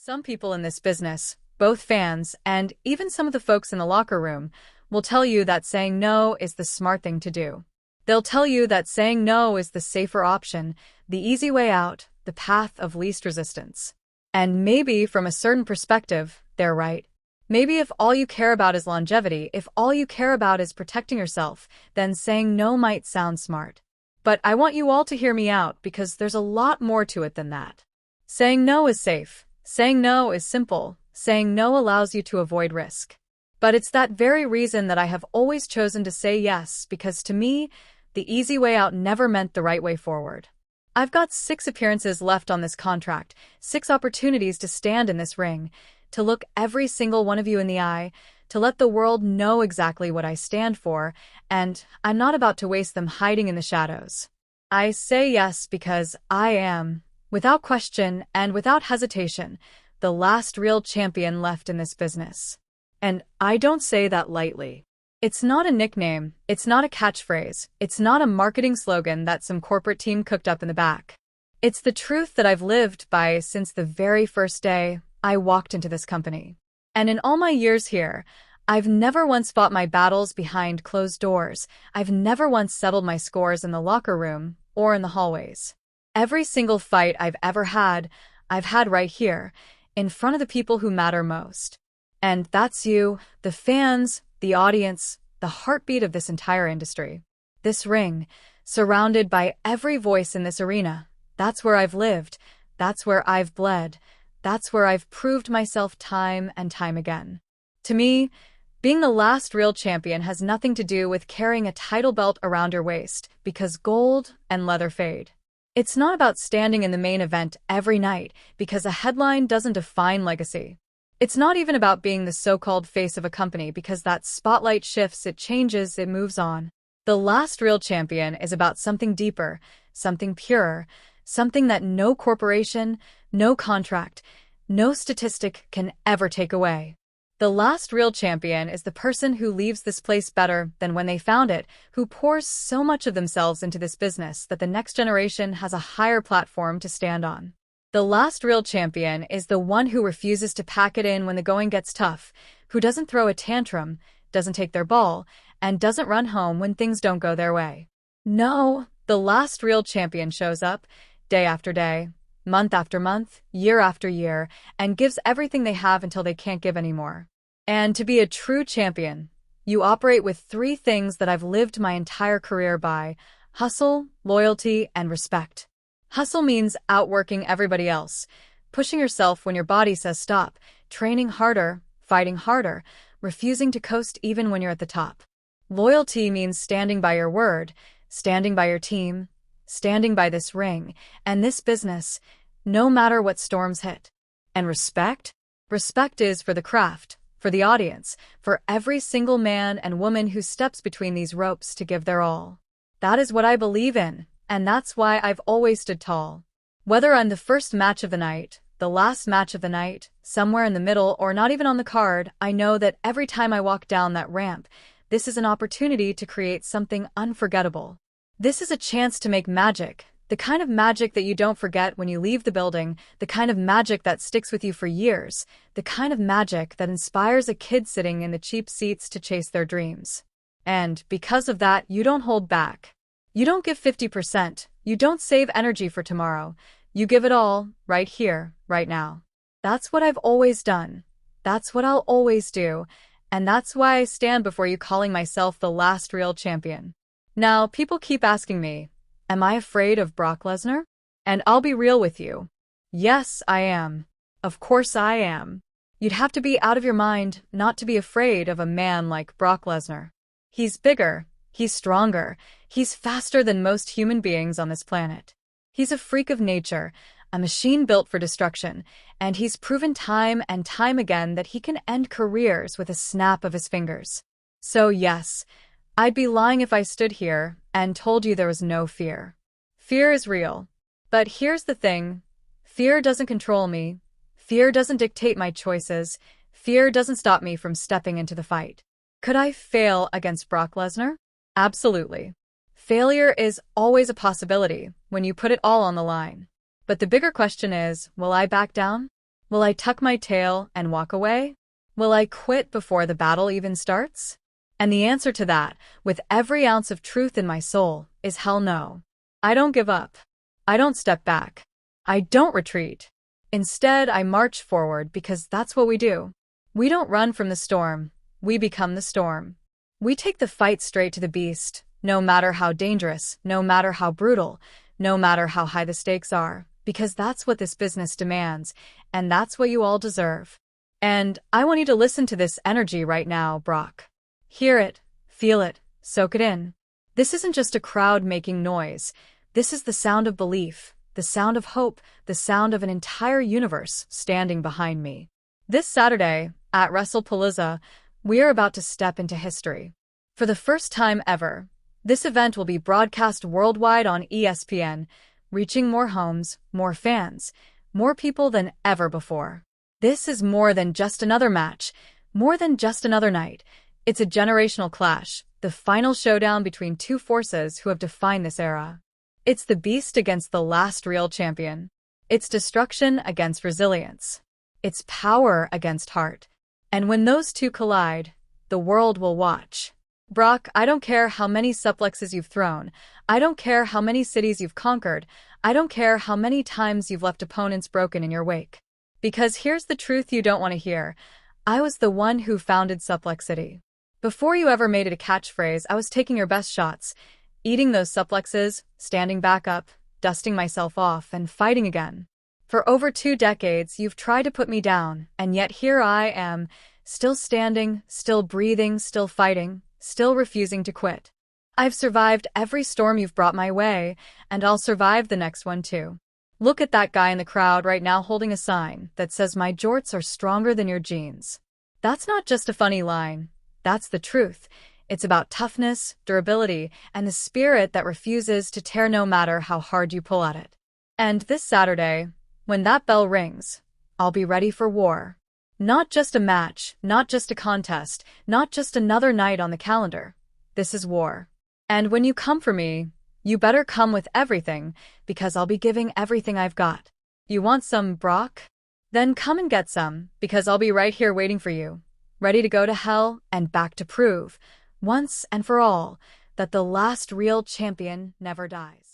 Some people in this business, both fans and even some of the folks in the locker room, will tell you that saying no is the smart thing to do. They'll tell you that saying no is the safer option, the easy way out, the path of least resistance. And maybe from a certain perspective, they're right. Maybe if all you care about is longevity, if all you care about is protecting yourself, then saying no might sound smart. But I want you all to hear me out because there's a lot more to it than that. Saying no is safe. Saying no is simple. Saying no allows you to avoid risk. But it's that very reason that I have always chosen to say yes, because to me, the easy way out never meant the right way forward. I've got 6 appearances left on this contract, 6 opportunities to stand in this ring, to look every single one of you in the eye, to let the world know exactly what I stand for, and I'm not about to waste them hiding in the shadows. I say yes because I am, without question and without hesitation, the last real champion left in this business. And I don't say that lightly. It's not a nickname, it's not a catchphrase, it's not a marketing slogan that some corporate team cooked up in the back. It's the truth that I've lived by since the very first day I walked into this company. And in all my years here, I've never once fought my battles behind closed doors. I've never once settled my scores in the locker room or in the hallways. Every single fight I've ever had, I've had right here, in front of the people who matter most. And that's you, the fans, the audience, the heartbeat of this entire industry. This ring, surrounded by every voice in this arena, that's where I've lived, that's where I've bled, that's where I've proved myself time and time again. To me, being the last real champion has nothing to do with carrying a title belt around your waist, because gold and leather fade. It's not about standing in the main event every night, because a headline doesn't define legacy. It's not even about being the so-called face of a company, because that spotlight shifts, it changes, it moves on. The last real champion is about something deeper, something purer, something that no corporation, no contract, no statistic can ever take away. The last real champion is the person who leaves this place better than when they found it, who pours so much of themselves into this business that the next generation has a higher platform to stand on. The last real champion is the one who refuses to pack it in when the going gets tough, who doesn't throw a tantrum, doesn't take their ball, and doesn't run home when things don't go their way. No, the last real champion shows up, day after day, month after month, year after year, and gives everything they have until they can't give anymore. And to be a true champion, you operate with 3 things that I've lived my entire career by: hustle, loyalty, and respect. Hustle means outworking everybody else, pushing yourself when your body says stop, training harder, fighting harder, refusing to coast even when you're at the top. Loyalty means standing by your word, standing by your team, standing by this ring, and this business, no matter what storms hit. And respect? Respect is for the craft, for the audience, for every single man and woman who steps between these ropes to give their all. That is what I believe in, and that's why I've always stood tall. Whether I'm the first match of the night, the last match of the night, somewhere in the middle, or not even on the card, I know that every time I walk down that ramp, this is an opportunity to create something unforgettable. This is a chance to make magic, the kind of magic that you don't forget when you leave the building, the kind of magic that sticks with you for years, the kind of magic that inspires a kid sitting in the cheap seats to chase their dreams. And because of that, you don't hold back. You don't give 50%, you don't save energy for tomorrow, you give it all, right here, right now. That's what I've always done. That's what I'll always do, and that's why I stand before you calling myself the last real champion. Now, people keep asking me, am I afraid of Brock Lesnar? And I'll be real with you. Yes, I am. Of course I am. You'd have to be out of your mind not to be afraid of a man like Brock Lesnar. He's bigger, he's stronger, he's faster than most human beings on this planet. He's a freak of nature, a machine built for destruction, and he's proven time and time again that he can end careers with a snap of his fingers. So yes, I'd be lying if I stood here and told you there was no fear. Fear is real. But here's the thing. Fear doesn't control me. Fear doesn't dictate my choices. Fear doesn't stop me from stepping into the fight. Could I fail against Brock Lesnar? Absolutely. Failure is always a possibility when you put it all on the line. But the bigger question is, will I back down? Will I tuck my tail and walk away? Will I quit before the battle even starts? And the answer to that, with every ounce of truth in my soul, is hell no. I don't give up. I don't step back. I don't retreat. Instead, I march forward because that's what we do. We don't run from the storm. We become the storm. We take the fight straight to the beast, no matter how dangerous, no matter how brutal, no matter how high the stakes are, because that's what this business demands, and that's what you all deserve. And I want you to listen to this energy right now, Brock. Hear it, feel it, soak it in. This isn't just a crowd making noise. This is the sound of belief, the sound of hope, the sound of an entire universe standing behind me. This Saturday, at WrestlePalooza, we are about to step into history. For the first time ever, this event will be broadcast worldwide on ESPN, reaching more homes, more fans, more people than ever before. This is more than just another match, more than just another night. It's a generational clash, the final showdown between two forces who have defined this era. It's the beast against the last real champion. It's destruction against resilience. It's power against heart. And when those two collide, the world will watch. Brock, I don't care how many suplexes you've thrown. I don't care how many cities you've conquered. I don't care how many times you've left opponents broken in your wake. Because here's the truth you don't want to hear. I was the one who founded Suplex City. Before you ever made it a catchphrase, I was taking your best shots, eating those suplexes, standing back up, dusting myself off, and fighting again. For over 2 decades, you've tried to put me down, and yet here I am, still standing, still breathing, still fighting, still refusing to quit. I've survived every storm you've brought my way, and I'll survive the next one too. Look at that guy in the crowd right now holding a sign that says my jorts are stronger than your jeans. That's not just a funny line. That's the truth. It's about toughness, durability, and the spirit that refuses to tear no matter how hard you pull at it. And this Saturday, when that bell rings, I'll be ready for war. Not just a match, not just a contest, not just another night on the calendar. This is war. And when you come for me, you better come with everything, because I'll be giving everything I've got. You want some, Brock? Then come and get some, because I'll be right here waiting for you, ready to go to hell and back to prove, once and for all, that the last real champion never dies.